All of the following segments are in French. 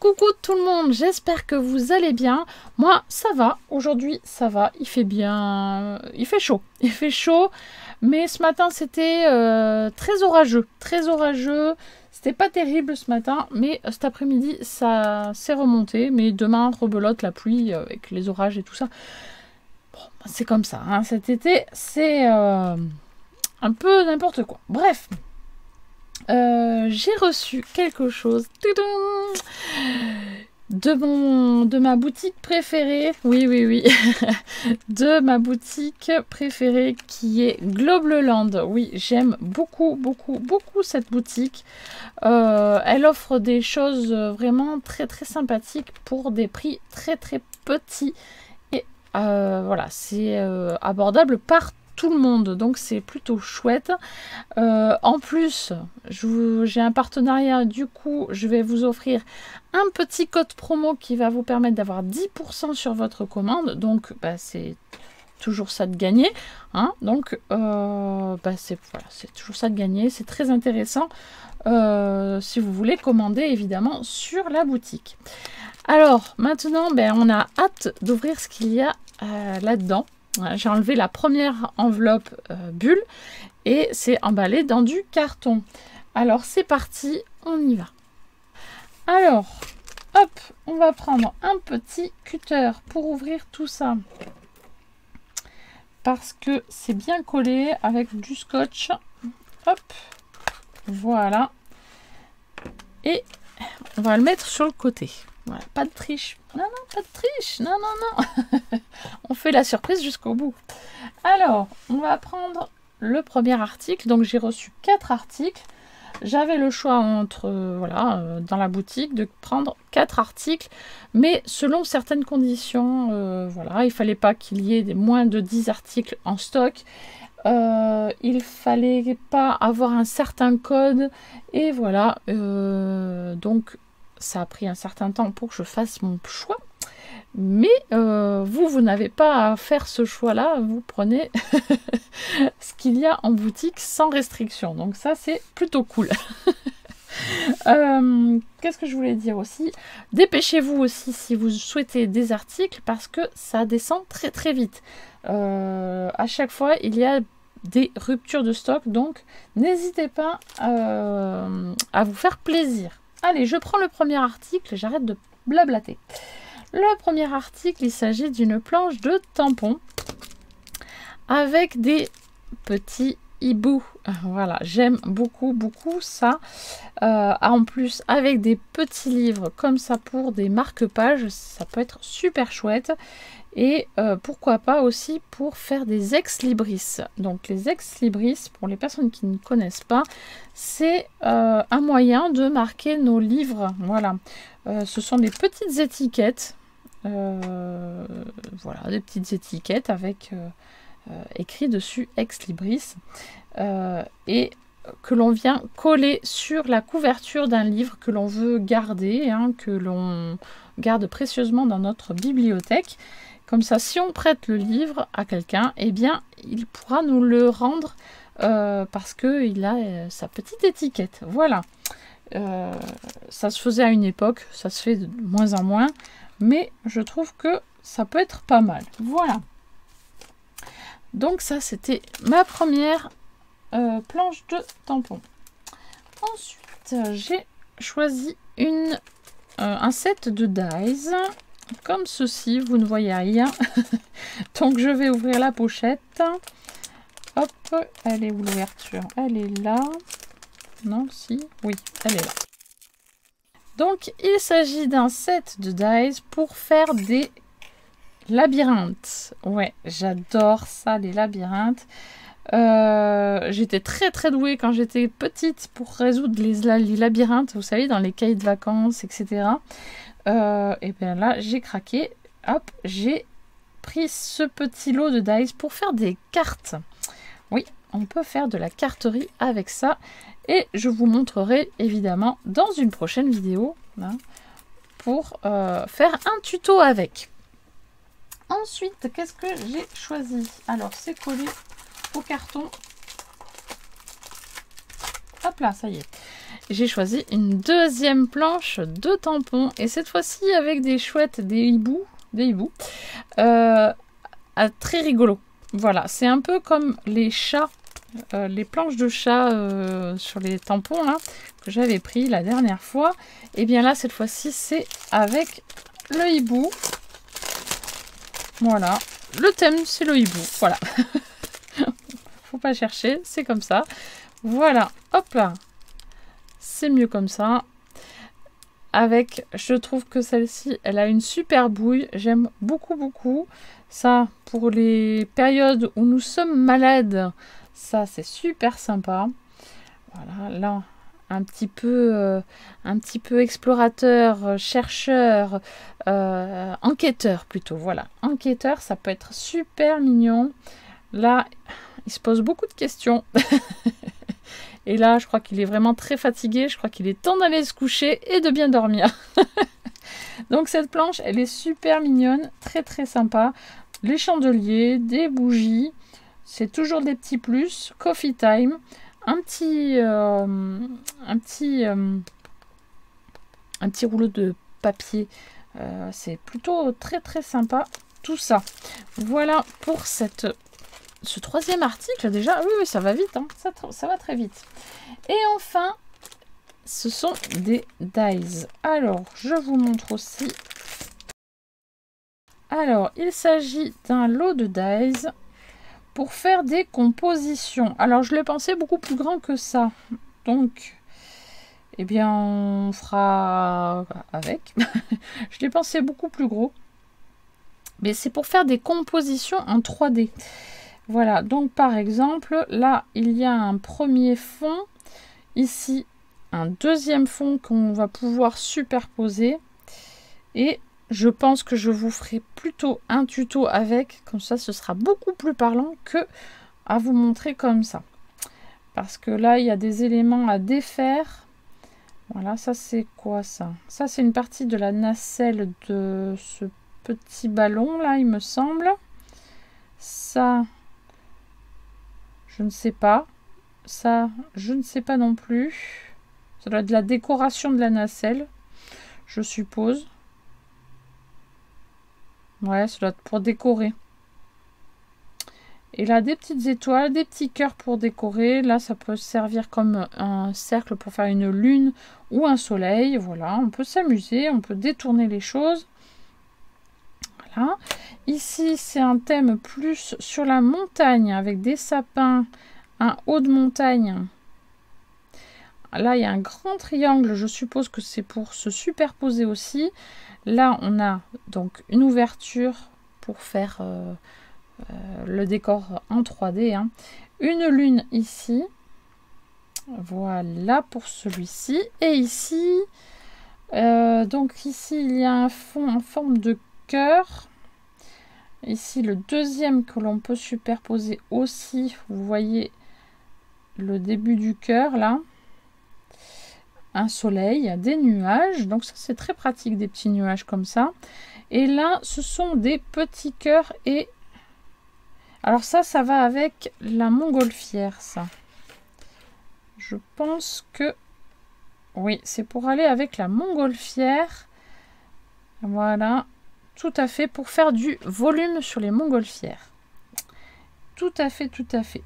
Coucou tout le monde, j'espère que vous allez bien. Moi ça va, aujourd'hui ça va, il fait bien, il fait chaud, mais ce matin c'était très orageux, c'était pas terrible ce matin, mais cet après-midi ça s'est remonté, mais demain rebelote la pluie avec les orages et tout ça. Bon, c'est comme ça, hein, cet été c'est un peu n'importe quoi, bref. J'ai reçu quelque chose de ma boutique préférée, oui, de ma boutique préférée qui est Globleland. Oui, j'aime beaucoup cette boutique. Elle offre des choses vraiment très sympathiques pour des prix très petits. Et voilà, c'est abordable par tout le monde, donc c'est plutôt chouette. En plus, j'ai un partenariat, du coup je vais vous offrir un petit code promo qui va vous permettre d'avoir 10% sur votre commande, donc bah, c'est toujours ça de gagner, hein. Donc c'est toujours ça de gagner, c'est très intéressant si vous voulez commander évidemment sur la boutique. Alors maintenant on a hâte d'ouvrir ce qu'il y a là-dedans. J'ai enlevé la première enveloppe bulle et c'est emballé dans du carton. Alors c'est parti, on y va. Alors, hop, on va prendre un petit cutter pour ouvrir tout ça. Parce que c'est bien collé avec du scotch. Hop, voilà. Et on va le mettre sur le côté. Voilà, pas de triche. Non, pas de triche. Non. On fait la surprise jusqu'au bout. Alors, on va prendre le premier article. Donc, j'ai reçu 4 articles. J'avais le choix entre, dans la boutique, de prendre 4 articles. Mais selon certaines conditions, il fallait pas qu'il y ait moins de 10 articles en stock. Il fallait pas avoir un certain code. Et voilà. Donc, ça a pris un certain temps pour que je fasse mon choix. Mais vous n'avez pas à faire ce choix-là. Vous prenez ce qu'il y a en boutique sans restriction. Donc ça, c'est plutôt cool. Qu'est-ce que je voulais dire aussi? Dépêchez-vous aussi si vous souhaitez des articles parce que ça descend très vite. À chaque fois, il y a des ruptures de stock. Donc, n'hésitez pas à vous faire plaisir. Allez, je prends le premier article, j'arrête de blablater. Le premier article, il s'agit d'une planche de tampons avec des petits hiboux. Voilà, j'aime beaucoup ça. En plus, avec des petits livres comme ça pour des marque-pages, ça peut être super chouette. Et pourquoi pas aussi pour faire des ex-libris. Donc les ex-libris, pour les personnes qui ne connaissent pas, c'est un moyen de marquer nos livres. Voilà, ce sont des petites étiquettes. Voilà, des petites étiquettes avec écrit dessus ex-libris. Et que l'on vient coller sur la couverture d'un livre que l'on veut garder, hein, que l'on garde précieusement dans notre bibliothèque. Comme ça, si on prête le livre à quelqu'un, eh bien, il pourra nous le rendre parce qu'il a sa petite étiquette. Voilà. Ça se faisait à une époque, ça se fait de moins en moins, mais je trouve que ça peut être pas mal. Voilà. Donc ça, c'était ma première planche de tampons. Ensuite, j'ai choisi un set de dies. Comme ceci, vous ne voyez rien. Donc je vais ouvrir la pochette. Hop, elle est où l'ouverture? Elle est là. Non, si, oui, elle est là. Donc il s'agit d'un set de dies pour faire des labyrinthes. Ouais, j'adore ça, les labyrinthes. J'étais très douée quand j'étais petite pour résoudre les labyrinthes, vous savez, dans les cahiers de vacances, etc. Et bien là, j'ai craqué. Hop, j'ai pris ce petit lot de dice pour faire des cartes. Oui, on peut faire de la carterie avec ça. Et je vous montrerai évidemment dans une prochaine vidéo hein, pour faire un tuto avec. Ensuite, qu'est-ce que j'ai choisi? Alors, c'est collé au carton. Hop là, ça y est. J'ai choisi une deuxième planche de tampons. Et cette fois-ci avec des chouettes, des hiboux. Très rigolo. Voilà, c'est un peu comme les chats, les planches de chat sur les tampons là, que j'avais pris la dernière fois. Et bien là, cette fois-ci, c'est avec le hibou. Voilà, le thème, c'est le hibou. Voilà. Faut pas chercher, c'est comme ça. Voilà, hop là. C'est mieux comme ça. Avec, je trouve que celle-ci, elle a une super bouille. J'aime beaucoup, beaucoup. Ça, pour les périodes où nous sommes malades, ça, c'est super sympa. Voilà, là, un petit peu explorateur, chercheur, enquêteur plutôt. Voilà, enquêteur, ça peut être super mignon. Là, il se pose beaucoup de questions. Et là, je crois qu'il est vraiment très fatigué. Je crois qu'il est temps d'aller se coucher et de bien dormir. Donc cette planche, elle est super mignonne, très très sympa. Les chandeliers, des bougies, c'est toujours des petits plus. Coffee time, un petit rouleau de papier. C'est plutôt très très sympa tout ça. Voilà pour ce troisième article déjà. Oui, ça va vite, hein. Ça va très vite. Et enfin, ce sont des dies. Alors, je vous montre aussi. Alors, il s'agit d'un lot de dies pour faire des compositions. Alors, je l'ai pensé beaucoup plus grand que ça. Donc, eh bien, on fera avec. Je l'ai pensé beaucoup plus gros. Mais c'est pour faire des compositions en 3D. Voilà, donc par exemple, là, il y a un premier fond. Ici, un deuxième fond qu'on va pouvoir superposer. Et je pense que je vous ferai plutôt un tuto avec. Comme ça, ce sera beaucoup plus parlant que à vous montrer comme ça. Parce que là, il y a des éléments à défaire. Voilà, ça c'est quoi ça? Ça, c'est une partie de la nacelle de ce petit ballon là, il me semble. Ça... je ne sais pas. Ça, je ne sais pas non plus. Ça doit être de la décoration de la nacelle, je suppose. Ouais, ça doit être pour décorer. Et là, des petites étoiles, des petits cœurs pour décorer. Là, ça peut servir comme un cercle pour faire une lune ou un soleil. Voilà, on peut s'amuser, on peut détourner les choses. Voilà. Ici, c'est un thème plus sur la montagne avec des sapins, un haut de montagne. Là, il y a un grand triangle. Je suppose que c'est pour se superposer aussi. Là, on a donc une ouverture pour faire le décor en 3D. Hein. Une lune ici. Voilà pour celui-ci. Et ici, donc ici, il y a un fond en forme de cœur. Ici, le deuxième que l'on peut superposer aussi. Vous voyez le début du cœur là. Un soleil, des nuages. Donc ça, c'est très pratique, des petits nuages comme ça. Et là, ce sont des petits cœurs. Et alors ça va avec la montgolfière, ça. Je pense que... oui, c'est pour aller avec la montgolfière. Voilà. Tout à fait, pour faire du volume sur les montgolfières. Tout à fait, tout à fait.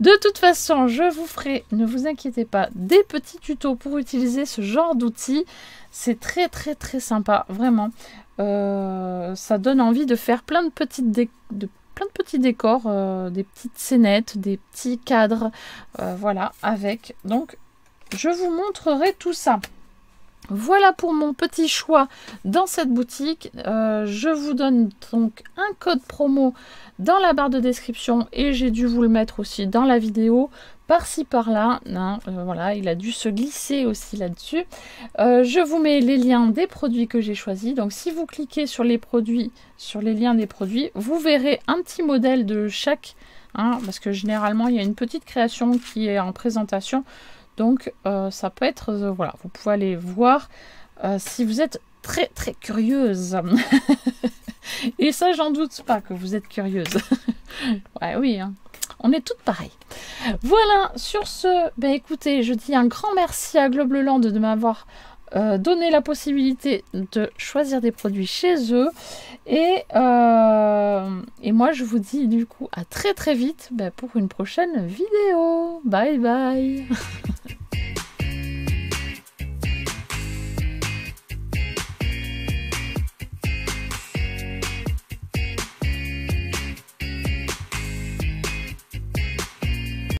De toute façon, je vous ferai, ne vous inquiétez pas, des petits tutos pour utiliser ce genre d'outils. C'est très très très sympa, vraiment. Ça donne envie de faire plein de petits décors, des petites scénettes, des petits cadres, voilà, avec. Donc, je vous montrerai tout ça. Voilà pour mon petit choix dans cette boutique. Je vous donne donc un code promo dans la barre de description et j'ai dû vous le mettre aussi dans la vidéo par-ci par-là. Voilà, il a dû se glisser aussi là-dessus. Je vous mets les liens des produits que j'ai choisis. Donc si vous cliquez sur les produits, sur les liens des produits, vous verrez un petit modèle de chaque, hein, parce que généralement il y a une petite création qui est en présentation. Donc ça peut être, voilà, vous pouvez aller voir si vous êtes très très curieuse. Et ça, j'en doute pas que vous êtes curieuse. Ouais, oui, hein. On est toutes pareilles. Voilà, sur ce, ben écoutez, je dis un grand merci à Globleland de m'avoir donné la possibilité de choisir des produits chez eux. Et moi, je vous dis du coup à très très vite ben, pour une prochaine vidéo. Bye bye.